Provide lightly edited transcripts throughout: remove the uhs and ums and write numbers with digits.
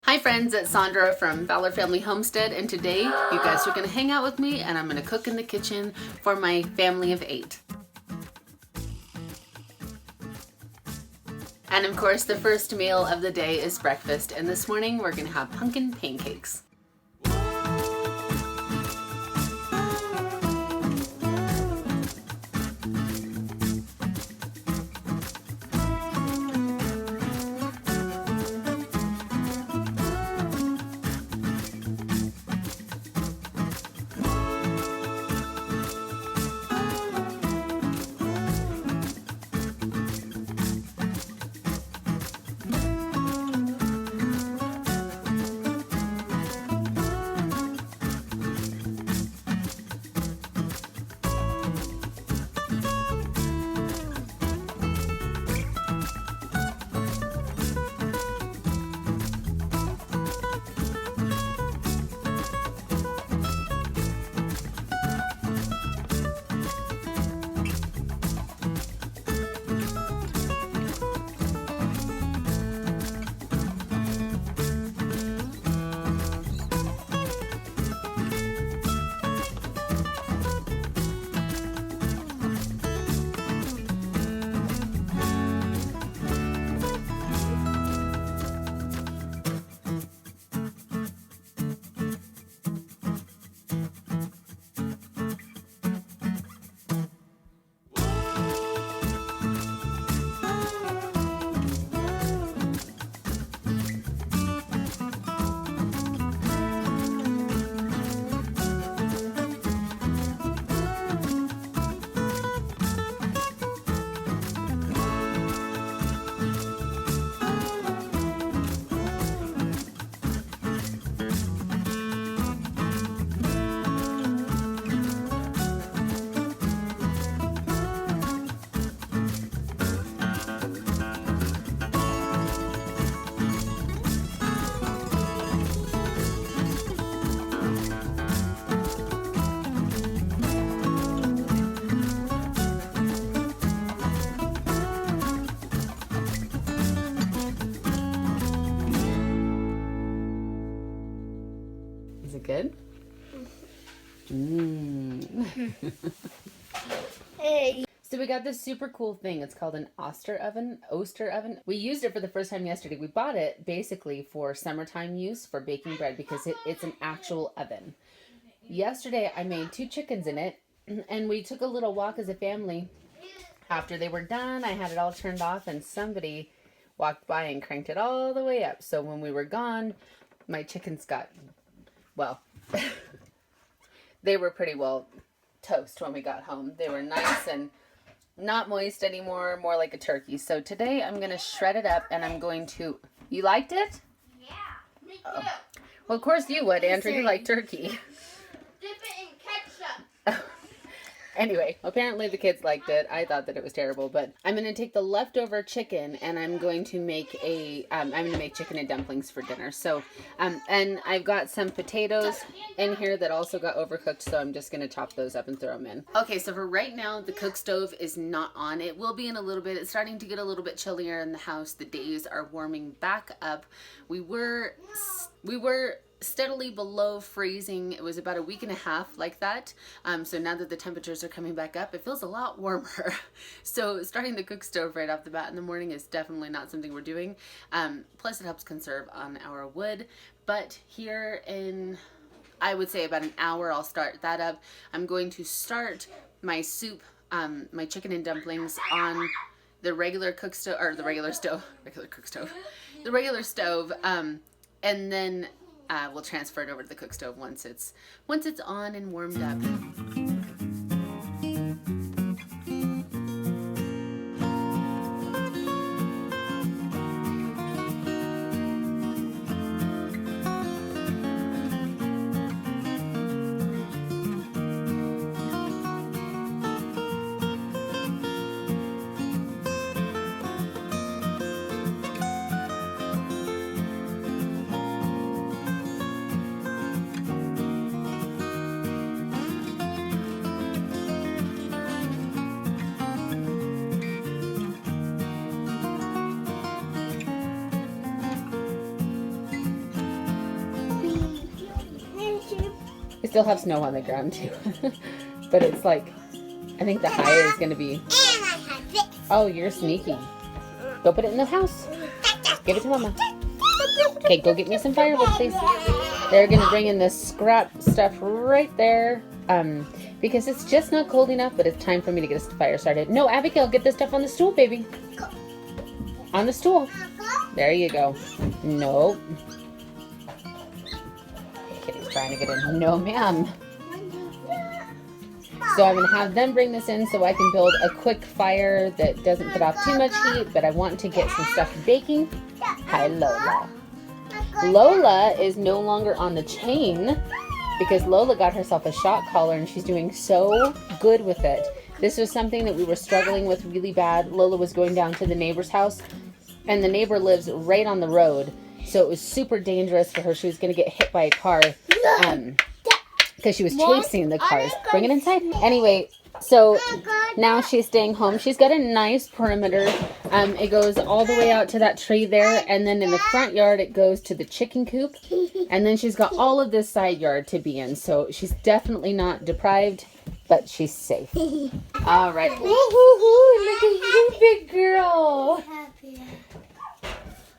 Hi friends, it's Sandra from FowlerFamily Homestead, and today you guys are going to hang out with me and I'm going to cook in the kitchen for my family of 8. And of course the first meal of the day is breakfast, and this morning we're going to have pumpkin pancakes. Is it good? Hey. So we got this super cool thing. It's called an Oster oven. We used it for the first time yesterday. We bought it basically for summertime use for baking bread because it's an actual oven. Yesterday I made 2 chickens in it, and we took a little walk as a family. After they were done, I had it all turned off and somebody walked by and cranked it all the way up. So when we were gone, my chickens got, well, they were pretty well toast when we got home. They were nice and not moist anymore, more like a turkey. So today I'm going to shred it up and I'm going to... You liked it? Yeah, me too. Oh. Well, of course you would, Andrew. You like turkey. Dip it in ketchup. Anyway, apparently the kids liked it. I thought that it was terrible, but I'm going to take the leftover chicken and I'm going to make chicken and dumplings for dinner. So, and I've got some potatoes in here that also got overcooked, so I'm just going to chop those up and throw them in. Okay, so for right now, the cook stove is not on. It will be in a little bit. It's starting to get a little bit chillier in the house. The days are warming back up. We were steadily below freezing. It was about a week and a half like that. So now that the temperatures are coming back up, it feels a lot warmer. So starting the cook stove right off the bat in the morning is definitely not something we're doing. Plus it helps conserve on our wood. But here in, I would say about an hour, I'll start that up. I'm going to start my soup, my chicken and dumplings on the regular cook stove, or the regular stove, the regular stove, and then we'll transfer it over to the cook stove once it's on and warmed up. still have snow on the ground too. But it's like, I think the high is going to be... And I have this. Oh, you're sneaky. Go put it in the house. Give it to Mama. Okay, go get me some firewood, please. They're going to bring in this scrap stuff right there. Because it's just not cold enough, but it's time for me to get a fire started. No, Abigail, get this stuff on the stool, baby. On the stool. There you go. Nope. Kitty's trying to get in. No, ma'am. So I'm going to have them bring this in so I can build a quick fire that doesn't put off too much heat, but I want to get some stuff baking. Hi, Lola. Lola is no longer on the chain because Lola got herself a shock collar and she's doing so good with it. This was something that we were struggling with really bad. Lola was going down to the neighbor's house and the neighbor lives right on the road. So it was super dangerous for her. She was going to get hit by a car because she was chasing the cars. Bring it inside. Anyway, so now she's staying home. She's got a nice perimeter. It goes all the way out to that tree there. And then in the front yard, it goes to the chicken coop. And then she's got all of this side yard to be in. So she's definitely not deprived, but she's safe. All right. Woo-hoo-hoo. Look at you, big girl.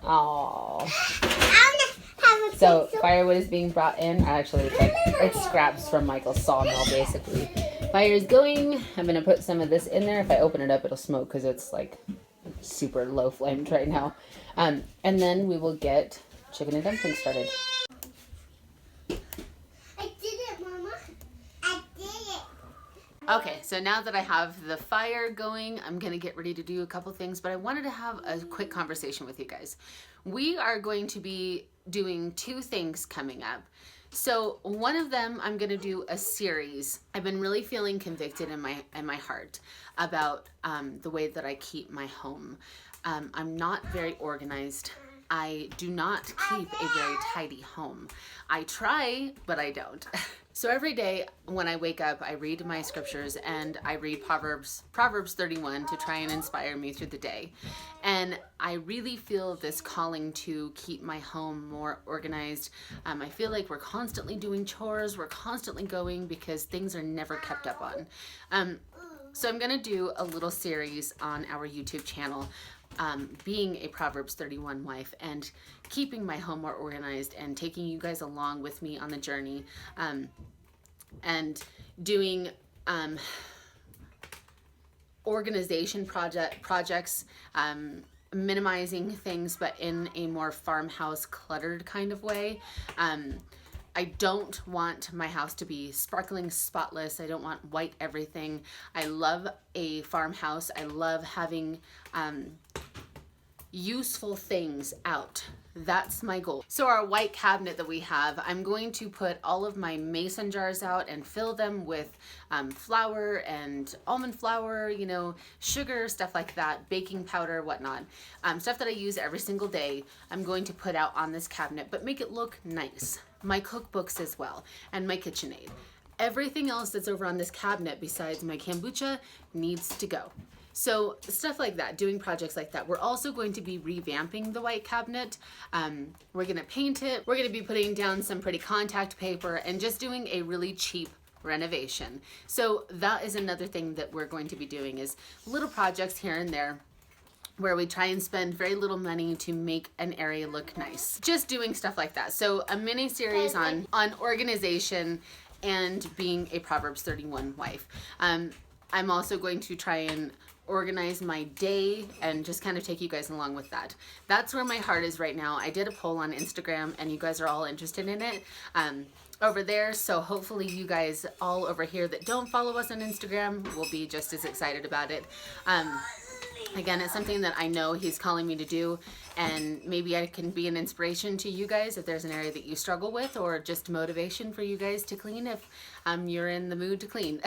Aww. So firewood is being brought in. Actually, it's scraps from Michael's sawmill, basically. Fire is going. I'm going to put some of this in there. If I open it up, it'll smoke because it's like super low flamed right now. And then we will get chicken and dumplings started. I did it, Mama. I did it. Okay, so now that I have the fire going, I'm going to get ready to do a couple things, but I wanted to have a quick conversation with you guys. We are going to be doing two things coming up. So one of them, I'm going to do a series. I've been really feeling convicted in my heart about the way that I keep my home. I'm not very organized. I do not keep a very tidy home. I try, but I don't. So every day when I wake up, I read my scriptures and I read Proverbs 31 to try and inspire me through the day. And I really feel this calling to keep my home more organized. I feel like we're constantly doing chores, we're constantly going because things are never kept up on. So I'm gonna do a little series on our YouTube channel, being a Proverbs 31 wife and keeping my home more organized and taking you guys along with me on the journey, and doing organization projects, minimizing things but in a more farmhouse cluttered kind of way. I don't want my house to be sparkling spotless. I don't want white everything. I love a farmhouse. I love having useful things out. That's my goal. So our white cabinet that we have, I'm going to put all of my mason jars out and fill them with flour and almond flour, you know, sugar, stuff like that, baking powder, whatnot. Stuff that I use every single day, I'm going to put out on this cabinet, but make it look nice. My cookbooks as well, and my KitchenAid. Everything else that's over on this cabinet besides my kombucha needs to go. So stuff like that, doing projects like that. We're also going to be revamping the white cabinet. We're going to paint it. We're going to be putting down some pretty contact paper and just doing a really cheap renovation. So that is another thing that we're going to be doing, is little projects here and there where we try and spend very little money to make an area look nice. Just doing stuff like that. So a mini series on organization and being a Proverbs 31 wife. I'm also going to try and organize my day and just kind of take you guys along with that. That's where my heart is right now. I did a poll on Instagram and you guys are all interested in it over there. So hopefully you guys all over here that don't follow us on Instagram will be just as excited about it. Again, it's something that I know he's calling me to do, and maybe I can be an inspiration to you guys if there's an area that you struggle with, or just motivation for you guys to clean if you're in the mood to clean.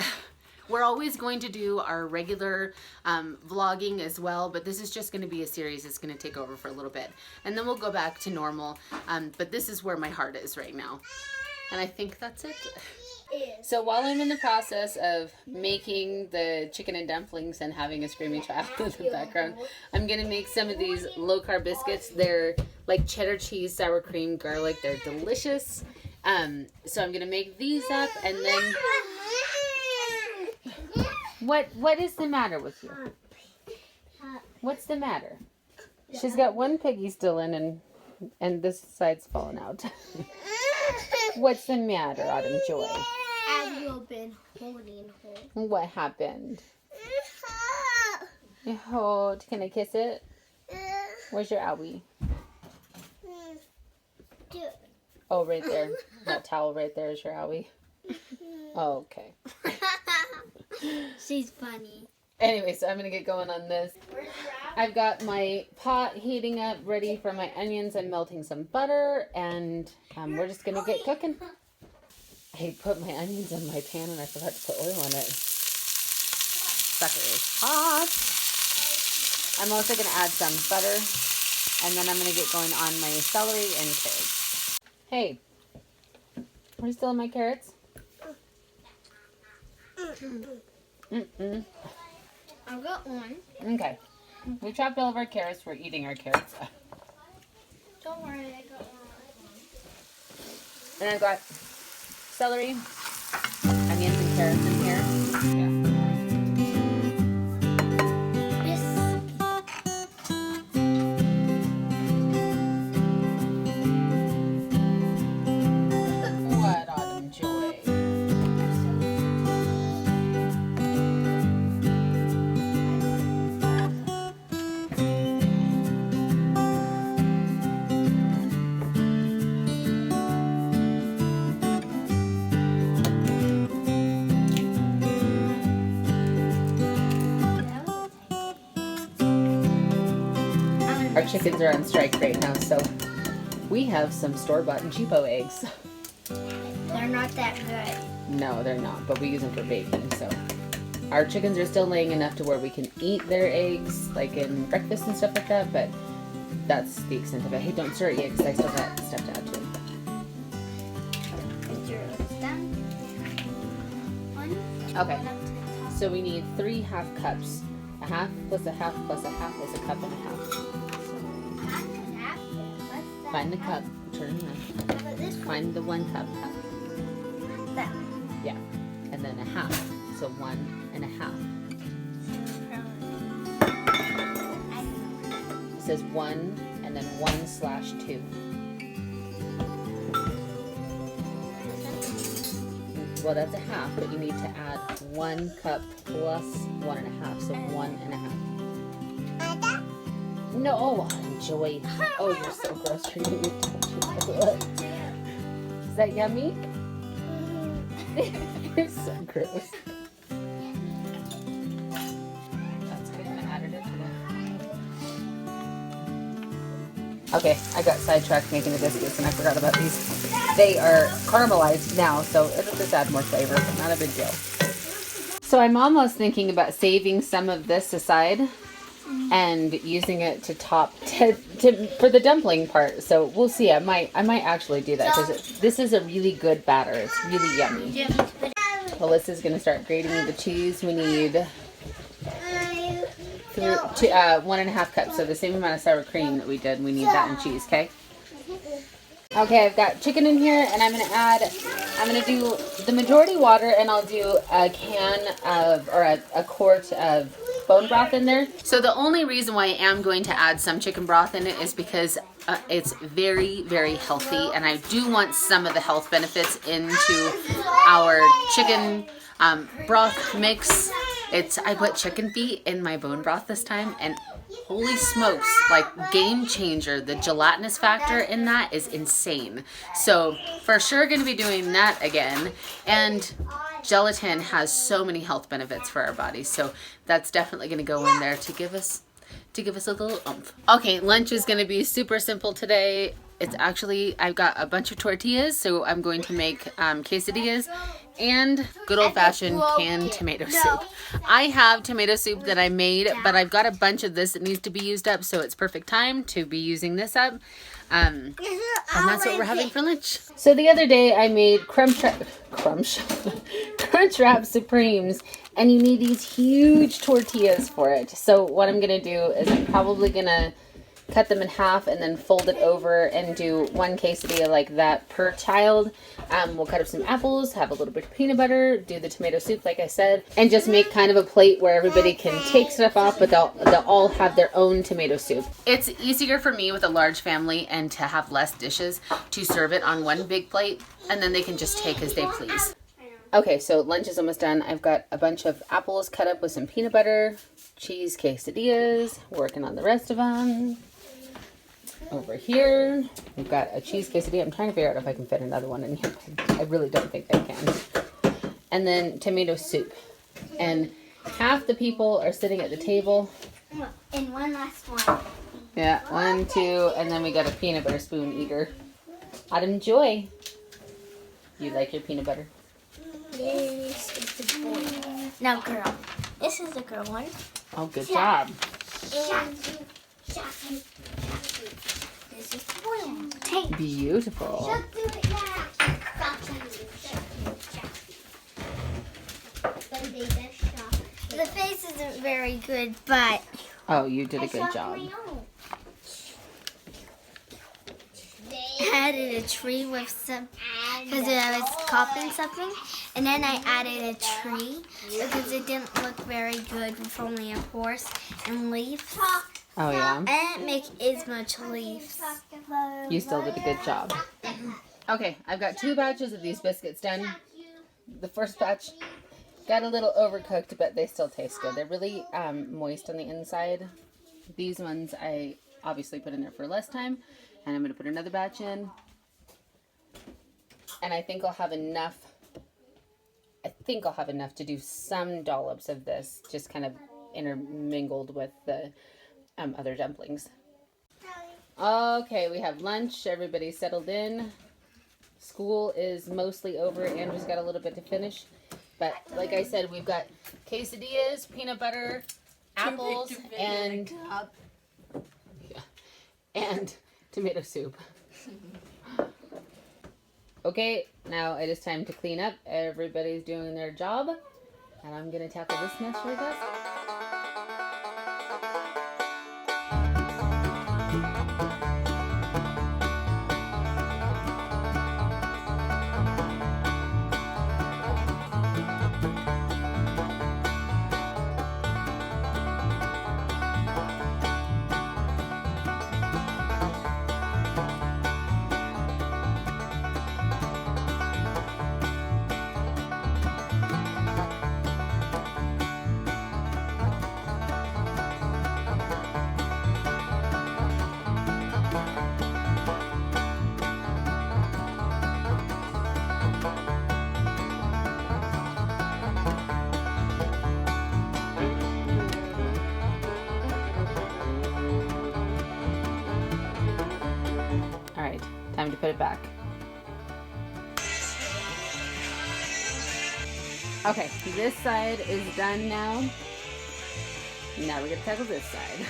We're always going to do our regular vlogging as well, but this is just going to be a series that's going to take over for a little bit. And then we'll go back to normal, but this is where my heart is right now. And I think that's it. So while I'm in the process of making the chicken and dumplings and having a screaming child in the background, I'm going to make some of these low-carb biscuits. They're like cheddar cheese, sour cream, garlic. They're delicious. So I'm gonna make these up, and then what is the matter with you? What's the matter? She's got one piggy still in, and this side's falling out. What's the matter, Autumn Joy? Have you been holding her? What happened? Hold. Can I kiss it? Where's your owie? Oh, right there. That towel right there is your owie. Oh, okay. She's funny. Anyway, so I'm going to get going on this. I've got my pot heating up, ready for my onions. I'm melting some butter, and we're just going to get cooking. I put my onions in my pan, and I forgot to put oil in it. Sucker is hot. I'm also going to add some butter, and then I'm going to get going on my celery and carrots. Hey, are you still in my carrots? Mm-mm. I've got one. Okay. We chopped all of our carrots. We're eating our carrots. Don't worry, I got one. And I've got celery, onions, and carrots in here. Yeah. What, Autumn Joy? Our chickens are on strike right now, so we have some store-bought and cheapo eggs. They're not that good. No, they're not, but we use them for bacon, so. Our chickens are still laying enough to where we can eat their eggs, like in breakfast and stuff like that, but that's the extent of it. Hey, don't stir it yet, because I still got stuff to add to it. Is yours done? One. Okay, so we need 3 half cups. A half plus a half plus a half is a cup and a half. Find the cup, turn around. Find the 1 cup. That. Yeah, and then a half, so 1 and a half. It says 1 and then 1/2. Well, that's a half, but you need to add 1 cup plus 1 and a half, so 1 and a half. No, oh, enjoy. Oh, you're so gross. Is that yummy? You're so gross. That's good. I added it to Okay, I got sidetracked making the biscuits and I forgot about these. They are caramelized now, so it'll just add more flavor, but not a big deal. So I'm almost thinking about saving some of this aside and using it to top for the dumpling part. So we'll see. I might actually do that because this is a really good batter. It's really yummy. Melissa's gonna start grating the cheese. We need 1.5 cups, so the same amount of sour cream that we did. We need that in cheese. Okay. Okay, I've got chicken in here, and I'm gonna do the majority water, and I'll do a can of, or a quart of bone broth in there. So the only reason why I am going to add some chicken broth in it is because it's very, very healthy, and I do want some of the health benefits into our chicken broth mix. I put chicken feet in my bone broth this time, and holy smokes, like game changer. The gelatinous factor in that is insane. So for sure going to be doing that again. And gelatin has so many health benefits for our bodies. So that's definitely going to go in there to give us a little oomph. Okay, lunch is going to be super simple today. It's actually, I've got a bunch of tortillas, so I'm going to make quesadillas and good old-fashioned canned tomato soup. I have tomato soup that I made, but I've got a bunch of this that needs to be used up, so it's perfect time to be using this up. And that's what we're having for lunch. So the other day I made Crunch Wrap Supremes, and you need these huge tortillas for it. So what I'm going to do is I'm probably going to cut them in half and then fold it over and do one quesadilla like that per child. We'll cut up some apples, have a little bit of peanut butter, do the tomato soup like I said, and just make kind of a plate where everybody can take stuff off, but they'll all have their own tomato soup. It's easier for me with a large family and to have less dishes to serve it on one big plate, and then they can just take as they please. Okay, so lunch is almost done. I've got a bunch of apples cut up with some peanut butter, cheese quesadillas, working on the rest of them. Over here, we've got a cheese quesadilla. I'm trying to figure out if I can fit another one in here. I really don't think I can. And then tomato soup. And half the people are sitting at the table. And one last one. Yeah, 1, 2, and then we got a peanut butter spoon eater. Autumn Joy. You like your peanut butter? This is the boy. Now, girl. This is the girl one. Oh, good job. This is the boy one. Hey. Beautiful. The face isn't very good, but... Oh, you did a good job. I added a tree with some, because I was copying something, and then I added a tree because it didn't look very good with only a horse and leaves. Oh, yeah? I didn't make as much leaves. You still did a good job. Okay, I've got 2 batches of these biscuits done. The first batch got a little overcooked, but they still taste good. They're really moist on the inside. These ones I obviously put in there for less time. And I'm going to put another batch in. And I think I'll have enough. To do some dollops of this, just kind of intermingled with the other dumplings. Okay, we have lunch. Everybody's settled in. School is mostly over. Andrew's got a little bit to finish. But like I said, we've got quesadillas, peanut butter, apples, and tomato soup. Okay, now it is time to clean up. Everybody's doing their job. And I'm going to tackle this mess really fast. Time to put it back. Okay, this side is done now. Now we're gonna tackle this side.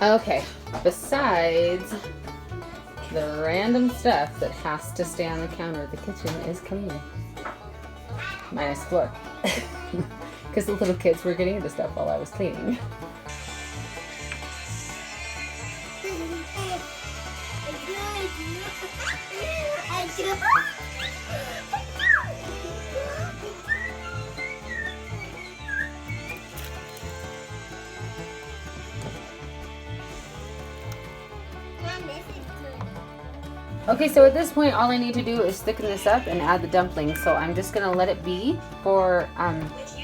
Okay, besides the random stuff that has to stay on the counter, the kitchen is clean. Minus floor. Because the little kids were getting into stuff while I was cleaning. Okay, so at this point, all I need to do is thicken this up and add the dumplings. So I'm just gonna let it be for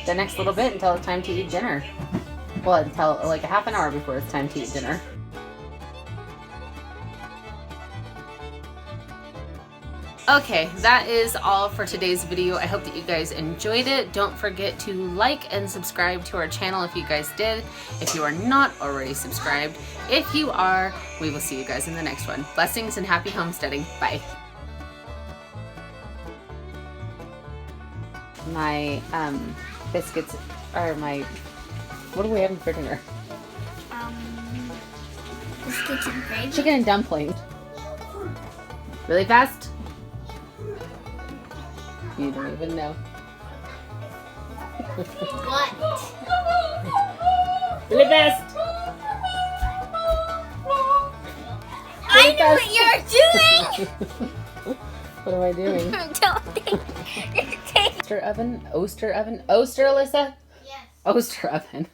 the next little bit until it's time to eat dinner. Well, until like a half an hour before it's time to eat dinner. Okay, that is all for today's video. I hope that you guys enjoyed it. Don't forget to like and subscribe to our channel if you guys did. If you are not already subscribed, if you are, we will see you guys in the next one. Blessings and happy homesteading. Bye. My biscuits are my, what are we having for dinner? Biscuits and gravy. Chicken and dumplings. Really fast? You don't even know. What? Really fast. I know what you're doing! What am I doing? Don't think. Oster oven? Oster oven? Oster, Alyssa? Yes. Oster oven.